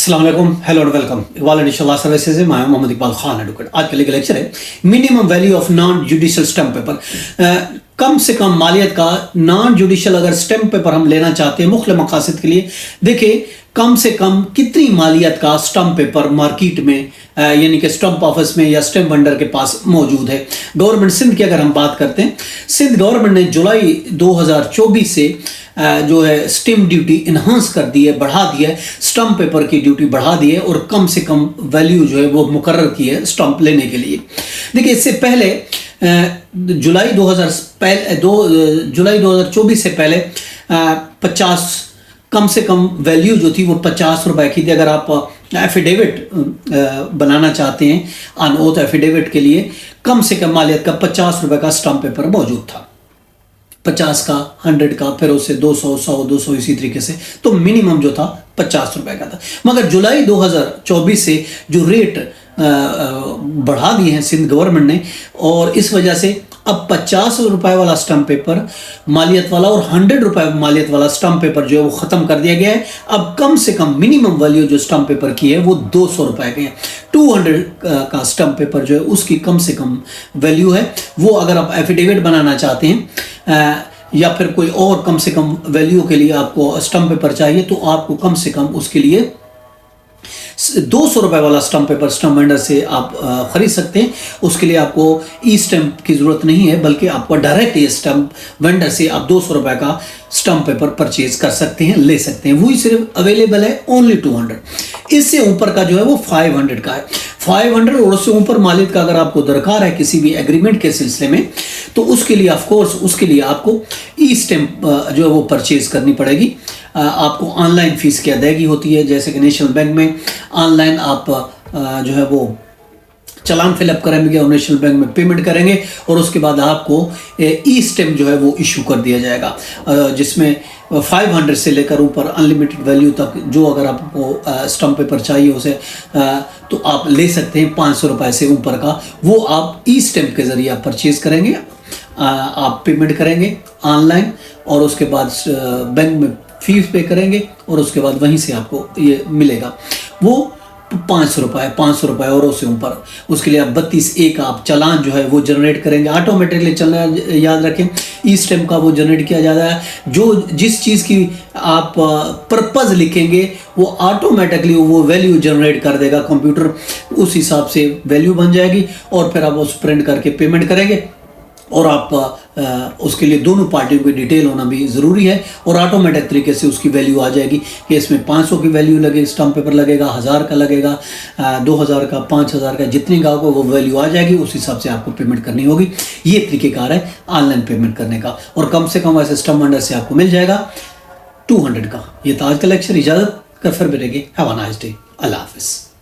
अस्सलाम वालेकुम, hello and welcome. Iqbal इंशाल्लाह सर्विसेज से मैं मोहम्मद इकबाल खान एडवोकेट। आज का लीगल लेक्चर है minimum value of non judicial stamp paper. कम से कम मालियत का नॉन जुडिशियल अगर स्टैम्प पेपर हम लेना चाहते हैं मुख्तलिफ मकासद के लिए, देखिए कम से कम कितनी मालियत का स्टैम्प पेपर मार्केट में यानी कि स्टैम्प ऑफिस में या स्टैम्प वेंडर के पास मौजूद है। गवर्नमेंट सिंध की अगर हम बात करते हैं, सिंध गवर्नमेंट ने जुलाई 2024 से जो है स्टैम्प ड्यूटी इन्हांस कर दी है, बढ़ा दी है, स्टैम्प पेपर की ड्यूटी बढ़ा दी है और कम से कम वैल्यू जो है वो मुकर्रर की है स्टैम्प लेने के लिए। देखिए इससे पहले जुलाई 2024 से पहले 50 कम से कम वैल्यू जो थी वो 50 रुपए की थी। अगर आप एफिडेविट बनाना चाहते हैं अनओथ एफिडेविट के लिए, कम से कम मालियत का 50 रुपए का स्टैम्प पेपर मौजूद था। 50 का, 100 का, फिर उससे 200, 100, 200 इसी तरीके से, तो मिनिमम जो था 50 रुपए का था। मगर जुलाई 2024 से जो रेट बढ़ा दिए हैं सिंध गवर्नमेंट ने, और इस वजह से अब 50 रुपए वाला स्टैम्प पेपर मालियत वाला और 100 रुपए मालियत वाला स्टैम्प पेपर जो है वो ख़त्म कर दिया गया है। अब कम से कम मिनिमम वैल्यू जो स्टैम्प पेपर की है वो 200 रुपए की है। 200 का स्टैम्प पेपर जो है उसकी कम से कम वैल्यू है। वो अगर आप एफिडेविट बनाना चाहते हैं या फिर कोई और कम से कम वैल्यू के लिए आपको स्टैम्प पेपर चाहिए, तो आपको कम से कम उसके लिए 200 रुपए वाला स्टैम्प पेपर स्टैम्प वेंडर से आप खरीद सकते हैं। उसके लिए आपको ई स्टैम्प की जरूरत नहीं है, बल्कि आपको डायरेक्ट ये स्टैम्प वेंडर से आप 200 रुपए का स्टैम्प पेपर परचेज कर सकते हैं, ले सकते हैं। वही सिर्फ अवेलेबल है ओनली 200। इससे ऊपर का जो है वो 500 का है। 500 और उससे ऊपर मालियत का अगर आपको दरकार है किसी भी एग्रीमेंट के सिलसिले में, तो उसके लिए ऑफकोर्स उसके लिए आपको ई स्टैम्प जो है वो परचेज करनी पड़ेगी। आपको ऑनलाइन फीस की अदायगी होती है, जैसे कि नेशनल बैंक में ऑनलाइन आप जो है वो चालान फिलअप करेंगे और नेशनल बैंक में पेमेंट करेंगे, और उसके बाद आपको ई स्टैम्प जो है वो इशू कर दिया जाएगा, जिसमें 500 से लेकर ऊपर अनलिमिटेड वैल्यू तक जो अगर आपको स्टैम्प पेपर चाहिए उसे तो आप ले सकते हैं। 500 रुपए से ऊपर का वो आप ई स्टैम्प के ज़रिए आप परचेज़ करेंगे, आप पेमेंट करेंगे ऑनलाइन, और उसके बाद बैंक में फीस पे करेंगे, और उसके बाद वहीं से आपको ये मिलेगा। वो 500 रुपए और उससे ऊपर, उसके लिए आप 32A का आप चालान जो है वो जनरेट करेंगे ऑटोमेटिकली। चलना याद रखें, ई स्टैम्प का वो जनरेट किया जाता है, जो जिस चीज़ की आप पर्पज़ लिखेंगे वो ऑटोमेटिकली वो वैल्यू जनरेट कर देगा कंप्यूटर, उस हिसाब से वैल्यू बन जाएगी, और फिर आप उस प्रिंट करके पेमेंट करेंगे। और आप उसके लिए दोनों पार्टियों की डिटेल होना भी ज़रूरी है, और ऑटोमेटिक तरीके से उसकी वैल्यू आ जाएगी कि इसमें 500 की वैल्यू लगेगी, स्टैम्प पेपर लगेगा, 1000 का लगेगा, 2000 का, 5000 का, जितनी का होगा वो वैल्यू आ जाएगी। उस हिसाब से आपको पेमेंट करनी होगी। ये तरीक़ेकार है ऑनलाइन पेमेंट करने का, और कम से कम ऐसे स्टैम्प वेंडर से आपको मिल जाएगा 200 का। ये था आज का लेक्चर। इजाज़त कर फिर मिलेंगे। Have a nice day. अल्लाह हाफ़िज़।